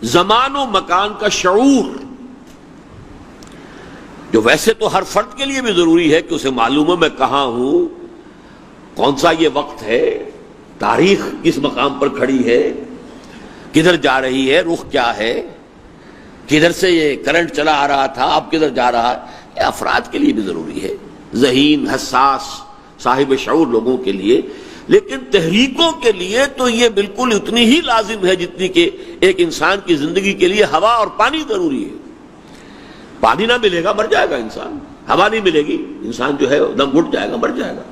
زمان و مکان کا شعور، جو ویسے تو ہر فرد کے لیے بھی ضروری ہے کہ اسے معلوم ہے میں کہاں ہوں، کون سا یہ وقت ہے، تاریخ کس مقام پر کھڑی ہے، کدھر جا رہی ہے، رخ کیا ہے، کدھر سے یہ کرنٹ چلا آ رہا تھا اب کدھر جا رہا ہے، یہ افراد کے لیے بھی ضروری ہے، ذہین حساس صاحب شعور لوگوں کے لیے۔ لیکن تحریکوں کے لیے تو یہ بالکل اتنی ہی لازم ہے جتنی کہ ایک انسان کی زندگی کے لیے ہوا اور پانی ضروری ہے۔ پانی نہ ملے گا مر جائے گا انسان، ہوا نہیں ملے گی انسان جو ہے دم گھٹ جائے گا، مر جائے گا۔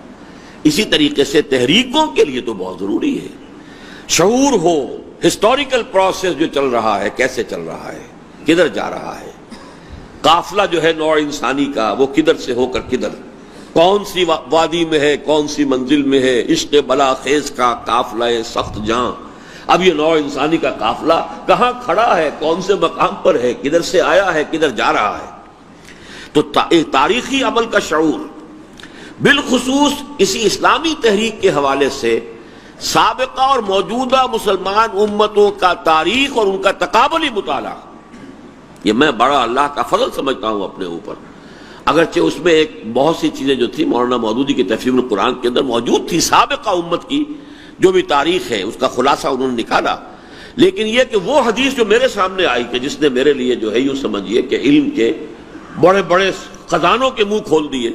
اسی طریقے سے تحریکوں کے لیے تو بہت ضروری ہے شعور ہو، ہسٹوریکل پروسیس جو چل رہا ہے کیسے چل رہا ہے، کدھر جا رہا ہے، قافلہ جو ہے نوع انسانی کا وہ کدھر سے ہو کر کدھر، کون سی وادی میں ہے، کون سی منزل میں ہے، عشق بلا خیز کا قافلہ سخت جاں۔ اب یہ نوع انسانی کا قافلہ کہاں کھڑا ہے، کون سے مقام پر ہے، کدھر سے آیا ہے، کدھر جا رہا ہے۔ تو تاریخی عمل کا شعور، بالخصوص کسی اسلامی تحریک کے حوالے سے سابقہ اور موجودہ مسلمان امتوں کا تاریخ اور ان کا تقابلی مطالعہ، یہ میں بڑا اللہ کا فضل سمجھتا ہوں اپنے اوپر۔ اگرچہ اس میں ایک بہت سی چیزیں جو تھی مولانا مودودی کی تفہیم القرآن کے اندر موجود تھی، سابقہ امت کی جو بھی تاریخ ہے اس کا خلاصہ انہوں نے نکالا، لیکن یہ کہ وہ حدیث جو میرے سامنے آئی کہ جس نے میرے لیے جو ہے یوں سمجھیے کہ علم کے بڑے بڑے خزانوں کے منہ کھول دیے،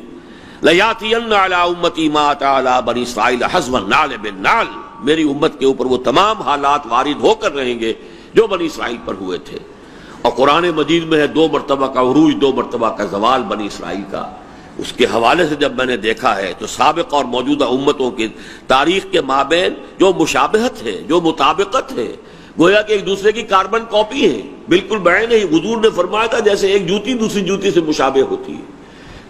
لَيَأْتِيَنَّ عَلَىٰ أُمَّتِي مَا أَتَىٰ عَلَىٰ بَنِي إِسْرَائِيلَ حَزْوَ النَّعْلِ بِالنَّعْلِ، میری امت کے اوپر وہ تمام حالات وارد ہو کر رہیں گے جو بنی اسرائیل پر ہوئے تھے۔ اور قرآن مجید میں ہے 2 مرتبہ کا عروج، 2 مرتبہ کا زوال بنی اسرائیل کا۔ اس کے حوالے سے جب میں نے دیکھا ہے تو سابق اور موجودہ امتوں کی تاریخ کے مابین جو مشابہت ہے، جو مطابقت ہے، گویا کہ ایک دوسرے کی کاربن کاپی ہے، بالکل بعین ہی۔ حضور نے فرمایا تھا جیسے ایک جوتی دوسری جوتی سے مشابہ ہوتی ہے،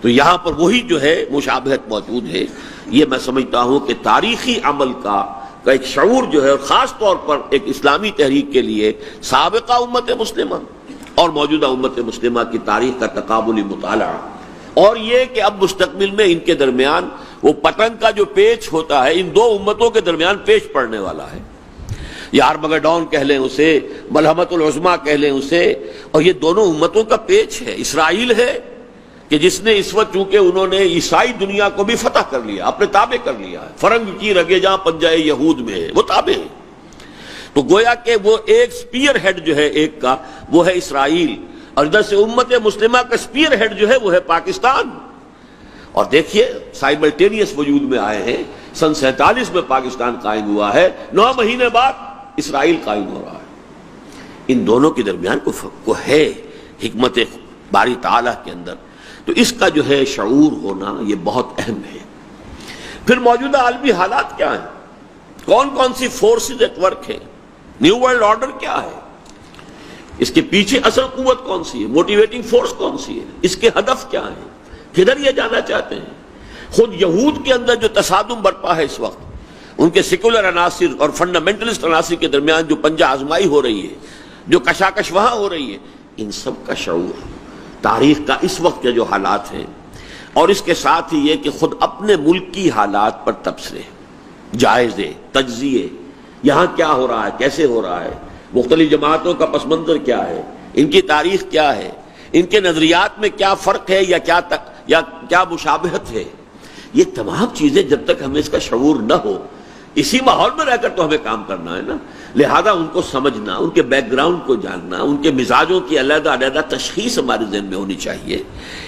تو یہاں پر وہی جو ہے مشابہت موجود ہے۔ یہ میں سمجھتا ہوں کہ تاریخی عمل کا ایک شعور جو ہے، اور خاص طور پر ایک اسلامی تحریک کے لیے سابقہ امت مسلمہ اور موجودہ امت مسلمہ کی تاریخ کا تقابلی مطالعہ، اور یہ کہ اب مستقبل میں ان کے درمیان وہ پتنگ کا جو پیچ ہوتا ہے ان 2 امتوں کے درمیان پیچ پڑنے والا ہے، یا آرمگڈون کہہ لیں اسے، ملحمت العظمیٰ کہہ لیں اسے، اور یہ دونوں امتوں کا پیچ ہے۔ اسرائیل ہے کہ جس نے اس وقت چونکہ انہوں نے عیسائی دنیا کو بھی فتح کر لیا، اپنے تابع کر لیا ہے، فرنگ کی رگے جہاں پنجہ یہود میں ہے وہ تابع ہے، تو گویا کہ وہ ایک سپیئر ہیڈ جو ہے ایک کا وہ ہے اسرائیل، اور ادھر سے امت مسلمہ کا سپیئر ہیڈ جو ہے وہ ہے پاکستان۔ اور دیکھیے سائملٹینیس وجود میں آئے ہیں، سن 47 میں پاکستان قائم ہوا ہے، 9 مہینے بعد اسرائیل قائم ہو رہا ہے۔ ان دونوں کے درمیان کو ہے حکمت باری تعالیٰ کے اندر، تو اس کا جو ہے شعور ہونا یہ بہت اہم ہے۔ پھر موجودہ عالمی حالات کیا ہیں، کون کون سی فورسز ایٹ ورک ہیں، نیو ورلڈ آرڈر کیا ہے، اس کے پیچھے اصل قوت کون سی ہے، موٹیویٹنگ فورس کون سی ہے، اس کے ہدف کیا ہیں، کدھر یہ جانا چاہتے ہیں۔ خود یہود کے اندر جو تصادم برپا ہے اس وقت، ان کے سیکولر عناصر اور فنڈامنٹلسٹ عناصر کے درمیان جو پنجہ آزمائی ہو رہی ہے، جو کشاکش وہاں ہو رہی ہے، ان سب کا شعور، تاریخ کا اس وقت کے جو حالات ہیں، اور اس کے ساتھ ہی یہ کہ خود اپنے ملک کی حالات پر تبصرے، جائزے، تجزیے، یہاں کیا ہو رہا ہے، کیسے ہو رہا ہے، مختلف جماعتوں کا پس منظر کیا ہے، ان کی تاریخ کیا ہے، ان کے نظریات میں کیا فرق ہے یا کیا مشابہت ہے۔ یہ تمام چیزیں جب تک ہمیں اس کا شعور نہ ہو، اسی ماحول میں رہ کر تو ہمیں کام کرنا ہے نا، لہذا ان کو سمجھنا، ان کے بیک گراؤنڈ کو جاننا، ان کے مزاجوں کی علیحدہ علیحدہ تشخیص ہمارے ذہن میں ہونی چاہیے۔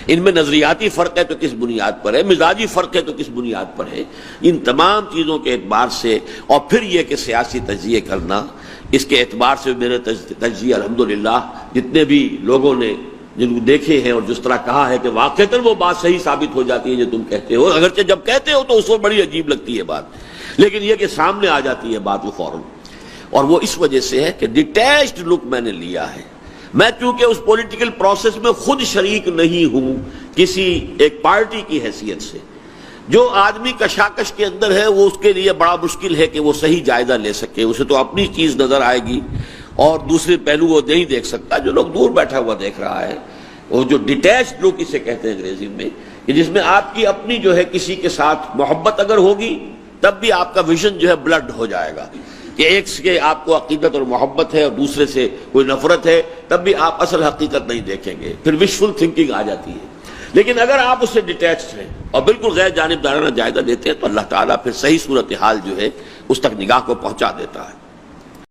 ان میں نظریاتی فرق ہے تو کس بنیاد پر ہے، مزاجی فرق ہے تو کس بنیاد پر ہے، ان تمام چیزوں کے اعتبار سے، اور پھر یہ کہ سیاسی تجزیے کرنا، اس کے اعتبار سے میرے تجزیے الحمدللہ جتنے بھی لوگوں نے جن کو دیکھے ہیں اور جس طرح کہا ہے کہ واقعتاً وہ بات صحیح ثابت ہو جاتی ہے جو تم کہتے ہو، اگرچہ جب کہتے ہو تو اس وقت بڑی عجیب لگتی ہے بات، لیکن یہ کہ سامنے آ جاتی ہے بات وہ فوراً، اور وہ اس وجہ سے ہے کہ ڈیٹیچڈ لک میں نے لیا ہے۔ میں چونکہ اس پولیٹیکل پروسیس میں خود شریک نہیں ہوں کسی ایک پارٹی کی حیثیت سے، جو آدمی کشاکش کے اندر ہے وہ اس کے لیے بڑا مشکل ہے کہ وہ صحیح جائزہ لے سکے، اسے تو اپنی چیز نظر آئے گی اور دوسرے پہلو وہ نہیں دیکھ سکتا جو لوگ دور بیٹھا ہوا دیکھ رہا ہے۔ وہ جو ڈیٹیچڈ لک اسے کہتے ہیں انگریزی میں، کہ جس میں آپ کی اپنی جو ہے کسی کے ساتھ محبت اگر ہوگی تب بھی آپ کا ویژن جو ہے بلڈ ہو جائے گا، کہ ایک سے آپ کو عقیدت اور محبت ہے اور دوسرے سے کوئی نفرت ہے، تب بھی آپ اصل حقیقت نہیں دیکھیں گے، پھر وشفل تھنکنگ آ جاتی ہے۔ لیکن اگر آپ اس سے ڈیٹیچڈ ہیں اور بالکل غیر جانبدارانہ جائزہ دیتے ہیں تو اللہ تعالیٰ پھر صحیح صورتحال جو ہے اس تک نگاہ کو پہنچا دیتا ہے۔